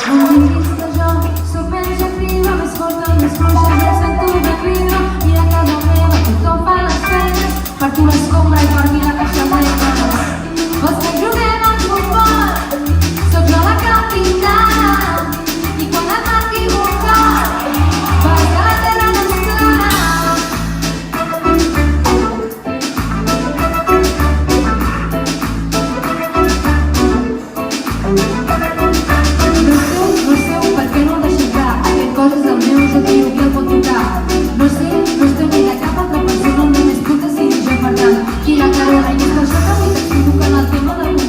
Non mi visto già, so penso prima, mi ascolta, mi scroscia, mi sento ben prima, vieni a casa mia, tutto fa la spesa, farti una scombra e farmi la caccia a me. Vostra giughe non può fare, so già la capitana, di quando attacchi vuoi fare, vai alla terra nostra. Coses del meu objectiu i el pot tocar. No sé ni de cap altra persona amb més puta si jo per tant. Qui la carona i és per això que avui t'explico que en el tema de